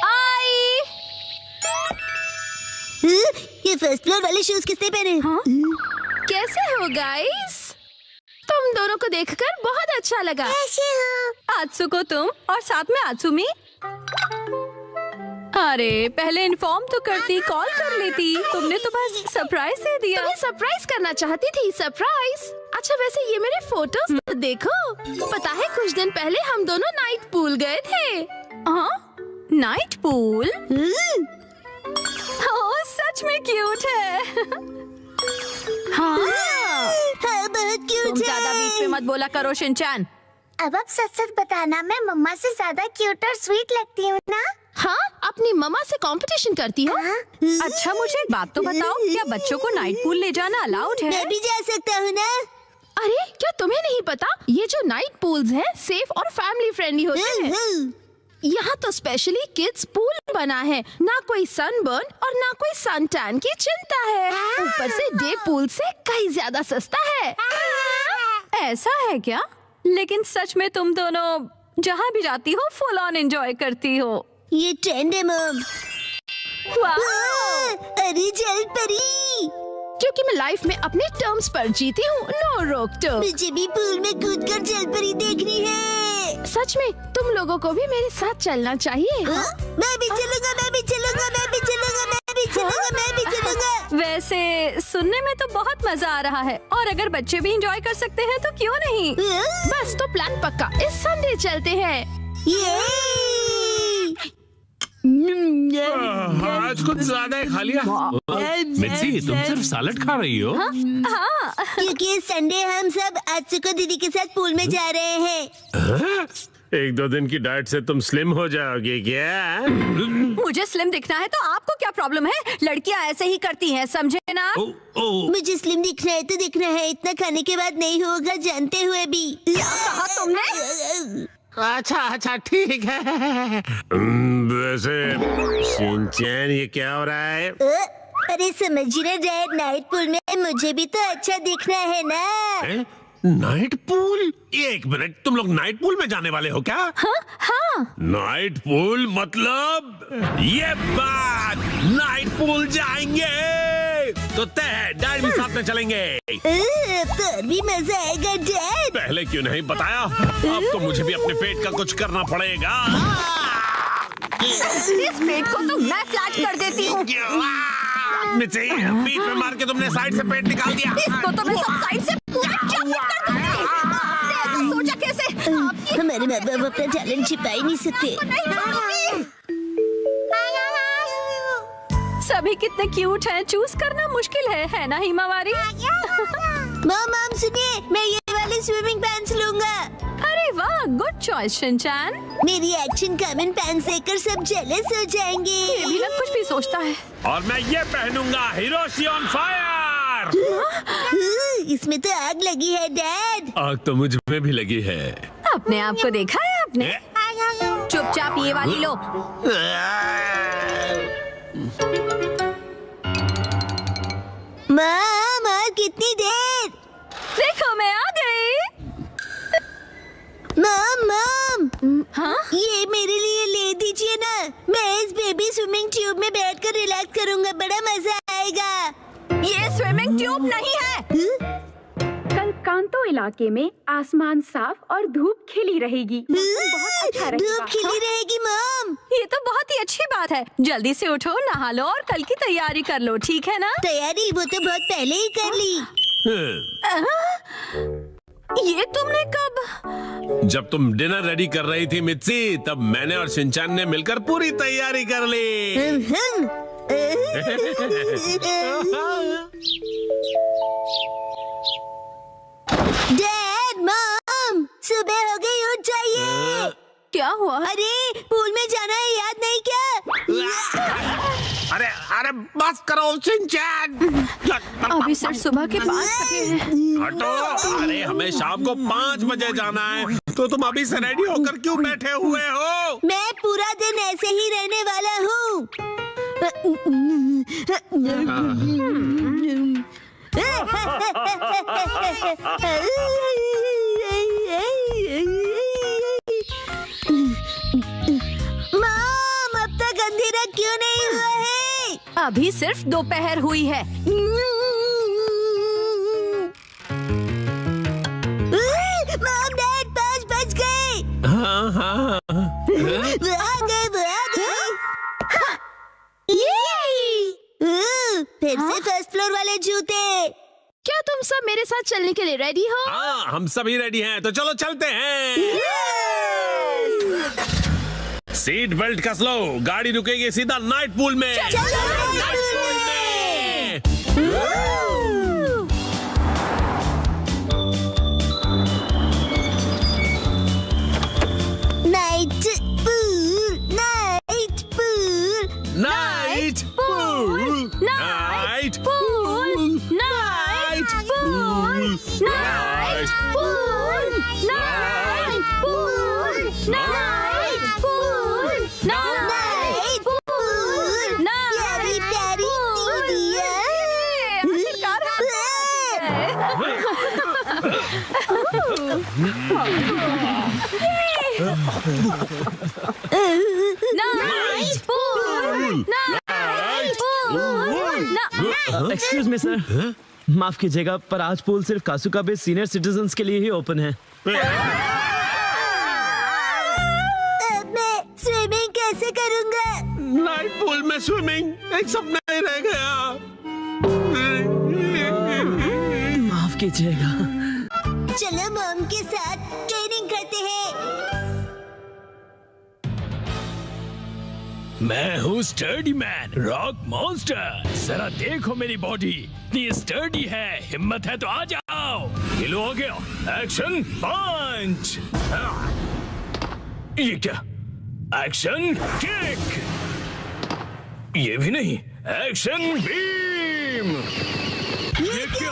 आई। ये first floor वाले shoes किसने पहने? हाँ? कैसे हो गाइस? तुम दोनों को देखकर बहुत अच्छा लगा। कैसे हो? आत्सुको तुम और साथ में आत्सुमी। अरे पहले इन्फॉर्म तो करती, कॉल कर लेती। तुमने तो बस सरप्राइज दे दिया। तुम्हें सरप्राइज करना चाहती थी। सरप्राइज। अच्छा वैसे ये मेरे फोटोज तो देखो। पता है कुछ दिन पहले हम दोनों नाइट पूल गए थे। हाँ, नाइट पूल। ओह सच में क्यूट है। हाँ, हाँ बहुत क्यूट तुम ज्यादा बीच में मत बोला करो शिनचैन। अब आप सच सच बताना, मैं मम्मा से ज्यादा क्यूट और स्वीट लगती हूँ ना? हाँ, अपनी मम्मा से कंपटीशन करती हो? अच्छा मुझे एक बात तो बताओ, क्या बच्चों को नाइट पूल ले जाना अलाउड है? मैं भी जा सकता हूँ ना? अरे क्या तुम्हें नहीं पता, ये जो नाइट पूल्स हैं सेफ और फैमिली फ्रेंडली होते हैं। यहाँ तो स्पेशली किड्स पूल बना है। ना कोई सनबर्न और ना कोई सन टैन की चिंता है। ऊपर से डे पूल से कहीं ज्यादा सस्ता है। ऐसा है क्या? लेकिन सच में तुम दोनों जहाँ भी जाती हो फुल ऑन एंजॉय करती हो। ये ट्रेंड है मम। अरे जल परी, क्योंकि मैं लाइफ में अपने टर्म्स पर जीती हूँ। नो रोक टोक। मुझे भी पूल में कूदकर जल परी देखनी है। सच में तुम लोगों को भी मेरे साथ चलना चाहिए। मैं भी चलूंगा, मैं भी चलूंगा, मैं भी चलूंगा, मैं भी चलूंगा, मैं भी चलूंगा। वैसे सुनने में तो बहुत मजा आ रहा है, और अगर बच्चे भी एंजॉय कर सकते हैं तो क्यों नहीं। बस तो प्लान पक्का, इस संडे चलते हैं। आज कुछ ज्यादा ही खा लिया। मिर्ची तुम सिर्फ सैलेड खा रही हो? हाँ। क्योंकि संडे हम सब आत्सुको दीदी के साथ पूल में जा रहे हैं। एक दो दिन की डाइट से तुम स्लिम हो जाओगे क्या? मुझे स्लिम दिखना है तो आपको क्या प्रॉब्लम है? लड़कियां ऐसे ही करती हैं, समझे ना? मुझे स्लिम दिखना है तो दिखना है, इतना खाने के बाद नहीं होगा जानते हुए भी। क्या कहा तुमने? अच्छा ठीक है। वैसे शिनचैन ये क्या हो रहा है? अरे समझिए ना डैड, नाइट पूल में मुझे भी तो अच्छा दिखना है ना। Night pool? एक मिनट, तुम लोग नाइट पूल में जाने वाले हो क्या? हाँ। नाइट पूल मतलब ये बात, नाइट पूल जाएंगे तो तय है, डैड भी साथ में चलेंगे। तो भी मजा आएगा डैड। पहले क्यों नहीं बताया? अब तो मुझे भी अपने पेट का कुछ करना पड़ेगा। इस पेट को तो मैं फ्लैट कर देती हूँ। मिर्ची, बीच में मार के तुमने साइड से पेट निकाल दिया। इसको तो मैं सब साइड से पूरा चपट कर दूंगी। आपने ऐसा सोचा कैसे? हमारे माँ बाप अपना टैलेंट छिपा ही नहीं सकते। सभी कितने क्यूट हैं, चूज करना मुश्किल है ना हिमावारी? मॉम सुनिए, मैं ये वाले स्विमिंग पैंट्स लूंगा। अरे वाह, गुड चॉइस शिनचैन। मेरी एक्शन कॉमन पैंट्स देखकर सब जेलस हो जाएंगे। ये भी ना कुछ भी सोचता है। और मैं ये पहनूंगा, हिरोशी ऑन फायर। इसमें तो आग लगी है डैड। आग तो मुझ में भी लगी है। अपने आप को देखा है आपने? चुपचाप ये वाली लो। माँ कितनी देर? देखो मैं आ गई। मॉम हाँ? ये मेरे लिए ले दीजिए ना। मैं इस बेबी स्विमिंग ट्यूब में बैठकर रिलैक्स करूंगा, बड़ा मजा आएगा। ये स्विमिंग ट्यूब नहीं है। कल कांतो इलाके में आसमान साफ और धूप खिली रहेगी। मौसम बहुत अच्छा रहेगा। धूप खिली रहेगी मॉम। ये तो बहुत ही अच्छी बात है। जल्दी से उठो, नहा लो और कल की तैयारी कर लो, ठीक है ना? तैयारी वो तो बहुत पहले ही कर ली। ये तुमने कब? जब तुम डिनर रेडी कर रही थी मिर्ची, तब मैंने और शिनचैन ने मिलकर पूरी तैयारी कर ली। डैड मॉम सुबह हो गई, उठ जाइए। क्या हुआ? अरे पूल में जाना है, याद नहीं क्या? अरे बस करो शिनचैन। अभी सिर्फ सुबह के 5 बजे हैं। हटो। अरे हमें शाम को 5 बजे जाना है, तो तुम अभी से रेडी होकर क्यों बैठे हुए हो? मैं पूरा दिन ऐसे ही रहने वाला हूँ। अभी सिर्फ दोपहर हुई है। मॉम डैड 5 बज गए। हाँ हाँ वो आ गए। फिर से फर्स्ट फ्लोर वाले जूते। क्या तुम सब मेरे साथ चलने के लिए रेडी हो? हाँ, हम सभी रेडी हैं, तो चलो चलते हैं। सीट बेल्ट कस लो, गाड़ी रुकेगी सीधा नाइट पूल में। Night pool, night pool, night pool, night pool, night pool, night pool, night pool, night pool, night pool. प्यारी प्यारी एक्सक्यूज मी सर, माफ कीजिएगा पर आज पूल सिर्फ कासुका बे सीनियर सिटीजन्स के लिए ही ओपन है। मैं स्विमिंग कैसे करूँगा? नाइट पूल में स्विमिंग एक सपना ही रह गया। माफ कीजिएगा। चलो मॉम के साथ ट्रेनिंग करते हैं। मैं हूँ स्टर्डी मैन, रॉक मॉन्स्टर। जरा देखो मेरी बॉडी इतनी स्टर्डी है, हिम्मत है तो आ जाओ। गिलो हो गया, एक्शन पंच। ये क्या? Action kick. ये भी नहीं, एक्शन बीम। ये क्या?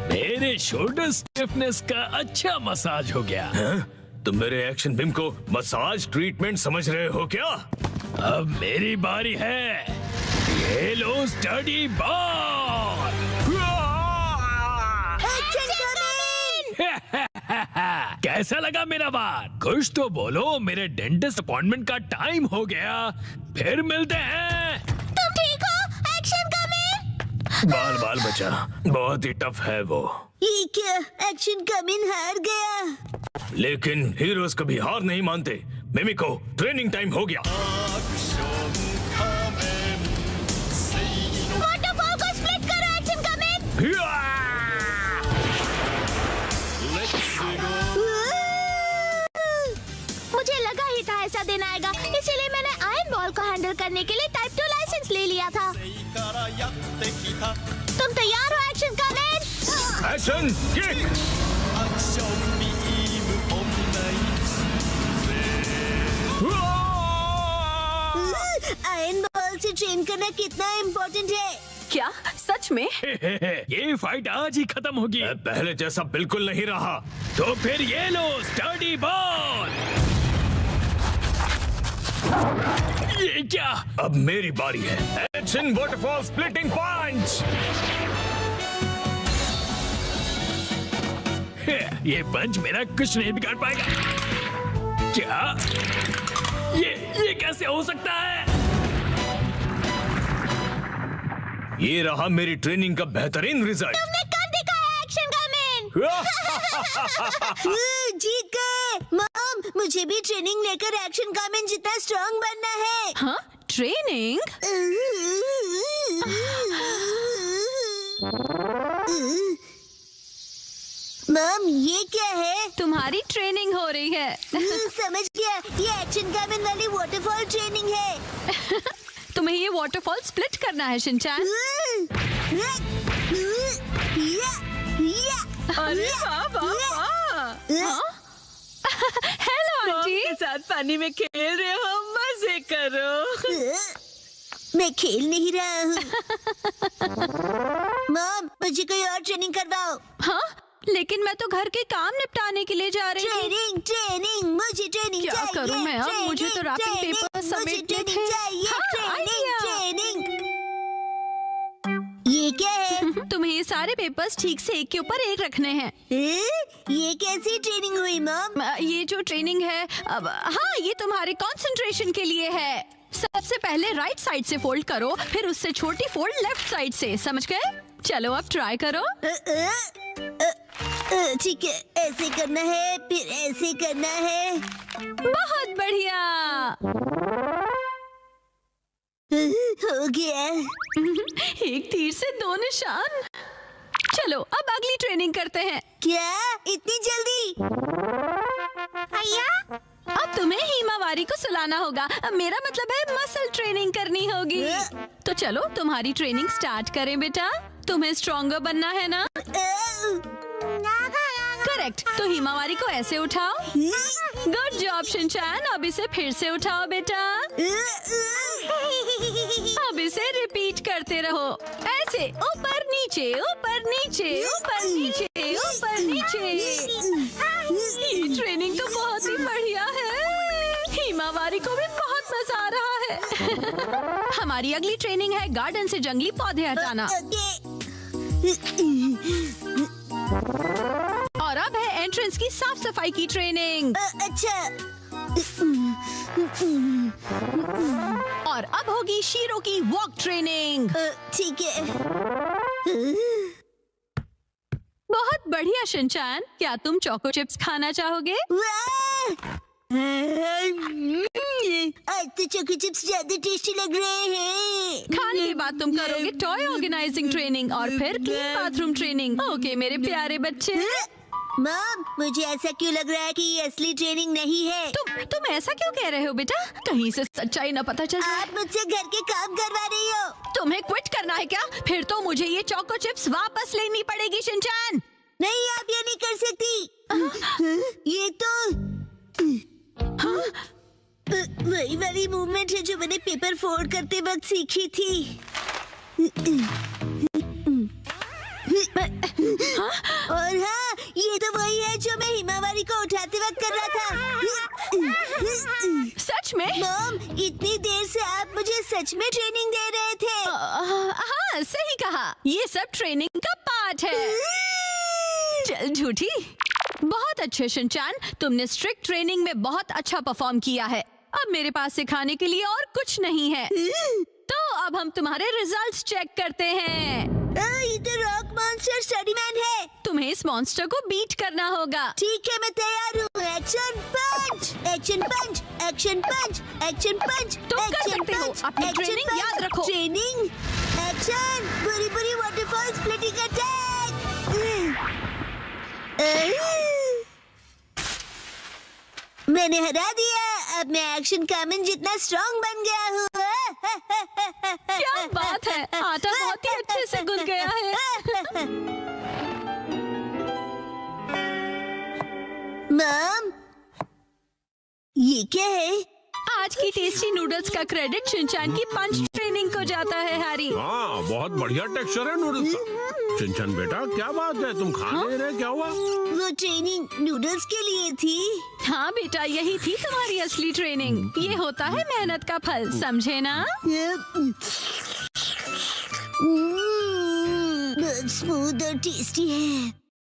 मेरे शोल्डर स्टिफनेस का अच्छा मसाज हो गया। तुम मेरे एक्शन बीम को मसाज ट्रीटमेंट समझ रहे हो क्या? अब मेरी बारी है। ये लो स्टडी बॉल। कैसा लगा मेरा बात? कुछ तो बोलो, मेरे डेंटिस्ट अपॉइंटमेंट का टाइम हो गया। फिर मिलते हैं। तुम ठीक हो? Action coming. बाल बाल बचा, बहुत ही टफ है वो। ये क्या? एक्शन कमिंग हार गया। लेकिन हीरोज कभी हार नहीं मानते। मिमिको, ट्रेनिंग टाइम हो गया। वाटरफॉल को स्प्लिट करो, एक्शन कमिंग। मुझे लगा ही था ऐसा दिन आएगा, इसीलिए मैंने आयरन बॉल को हैंडल करने के लिए टाइप 2 लाइसेंस ले लिया था। तुम तैयार हो action coming? Action kick. Iron ball से ट्रेन करना कितना इम्पोर्टेंट है। क्या सच में? ये फाइट आज ही खत्म होगी। पहले जैसा बिल्कुल नहीं रहा। तो फिर ये लो स्टडी बॉल। ये क्या? अब मेरी बारी है। एक्शन वाटरफॉल स्प्लिटिंग पंच। ये पंच मेरा कुछ नहीं बिगाड़ पाएगा। क्या? ये कैसे हो सकता है? ये रहा मेरी ट्रेनिंग का बेहतरीन रिजल्ट। तुमने कर दिखाया एक्शन कमिंग। जीत गए। मॉम, मुझे भी ट्रेनिंग लेकर एक्शन कमिंग जितना स्ट्रांग बनना है। हाँ, ट्रेनिंग? मॉम, ये क्या है? तुम्हारी ट्रेनिंग हो रही है। समझ गया, ये एक्शन कमिंग वाली वाटरफॉल ट्रेनिंग है। तुम्हें ये वाटरफॉल स्प्लिट करना है शिनचैन। अरे वाह वाह वाह। Hello aunty. के साथ पानी में खेल रहे हो, मजे करो। मैं खेल नहीं रहा हूँ। मॉम, मुझे कोई और ट्रेनिंग करवाओ। हाँ, लेकिन मैं तो घर के काम निपटाने के लिए जा रही हूँ। ट्रेनिंग, मुझे ट्रेनिंग क्या चाहिए। करूँ मैं अब? मुझे तो रैपिंग ट्रेनिंग, पेपर मुझे समेटने ट्रेनिंग थे। चाहिए। हाँ, आइडिया। ट्रेनिंग। ये क्या है? तुम्हें ये सारे पेपर्स ठीक से एक के ऊपर एक रखने हैं। ये कैसी ट्रेनिंग हुई मॉम? ये जो ट्रेनिंग है, अब हाँ, ये तुम्हारे कंसंट्रेशन के लिए है। सबसे पहले राइट साइड से फोल्ड करो, फिर उससे छोटी फोल्ड लेफ्ट साइड से, समझ गए? चलो अब ट्राई करो। ठीक है, ऐसे करना है, फिर ऐसे करना है। बहुत बढ़िया। हो गया। एक तीर से 2 निशान। चलो अब अगली ट्रेनिंग करते हैं। क्या इतनी जल्दी? अब तुम्हें हिमावारी को सुलाना होगा। अब मेरा मतलब है मसल ट्रेनिंग करनी होगी। तो चलो तुम्हारी ट्रेनिंग स्टार्ट करें बेटा। तुम्हें स्ट्रॉन्गर बनना है ना? करेक्ट। तो हिमावारी को ऐसे उठाओ। Good job Shinchan. अब इसे फिर से उठाओ बेटा। अब इसे रिपीट करते रहो, ऐसे ऊपर नीचे ऊपर नीचे ऊपर नीचे ऊपर नीचे। ये ट्रेनिंग तो बहुत ही बढ़िया है। हिमावारी को भी बहुत मजा आ रहा है। हमारी अगली ट्रेनिंग है गार्डन से जंगली पौधे हटाना। और अब है एंट्रेंस की साफ सफाई की ट्रेनिंग। अच्छा। और अब होगी शीरो की वॉक ट्रेनिंग। ठीक है। बहुत बढ़िया शिनचैन। क्या तुम चोको चिप्स खाना चाहोगे? आज तो चोको चिप्स ज्यादा टेस्टी लग रहे हैं। खाने के बाद तुम करोगे टॉय ऑर्गेनाइजिंग ट्रेनिंग और फिर क्लीन बाथरूम ट्रेनिंग। ओके मेरे प्यारे बच्चे। मॉम, मुझे ऐसा क्यों लग रहा है कि ये असली ट्रेनिंग नहीं है? तुम ऐसा क्यों कह रहे हो बेटा? कहीं से सच्चाई न पता चल जाए। आप मुझसे घर के काम करवा रही हो। तुम्हें क्विट करना है क्या? फिर तो मुझे ये चोको चिप्स वापस लेनी पड़ेगी शिनचैन। नहीं, आप ये नहीं कर सकती। ये तो वही वाली मूवमेंट है जो मैंने पेपर फोल्ड करते वक्त सीखी थी। और हाँ, ये तो वही है जो मैं हिमावारी को उठाते वक्त कर रहा था। सच में? मॉम, इतनी देर से आप मुझे सच में ट्रेनिंग दे रहे थे। हाँ सही कहा। ये सब ट्रेनिंग का पार्ट है। चल झूठी। बहुत अच्छे शिनचैन, तुमने स्ट्रिक्ट ट्रेनिंग में बहुत अच्छा परफॉर्म किया है। अब मेरे पास सिखाने के लिए और कुछ नहीं है। तो अब हम तुम्हारे रिजल्ट्स चेक करते हैं। ये तो रॉक मॉन्स्टर स्टडीमैन है। तुम्हें इस मॉन्स्टर को बीट करना होगा। ठीक है, मैं तैयार हूँ। एक्शन पंच, एक्शन पंच, एक्शन पंच, एक्शन पंच। तुम कर सकते हो। अपनी ट्रेनिंग याद रखो। ट्रेनिंग, एक्शन, बुरी बुरी वाटरफॉल स्प्लिटिंग अटैक। मैंने हरा दिया। अब मैं एक्शन कामन जितना स्ट्रॉन्ग बन गया हूँ। क्या बात है, आटा बहुत ही अच्छे से गूंथ गया है। मॉम, ये क्या है? आज की टेस्टी नूडल्स का क्रेडिट शिनचैन की पंच ट्रेनिंग को जाता है हैरी। हाँ, बहुत बढ़िया टेक्सचर है नूडल्स का। शिनचैन बेटा, क्या बात है, तुम खा नहीं रहे? क्या हुआ? वो ट्रेनिंग नूडल्स के लिए थी। हाँ बेटा, यही थी तुम्हारी असली ट्रेनिंग। ये होता है मेहनत का फल, समझे ना? बहुत स्मूथ और टेस्टी है।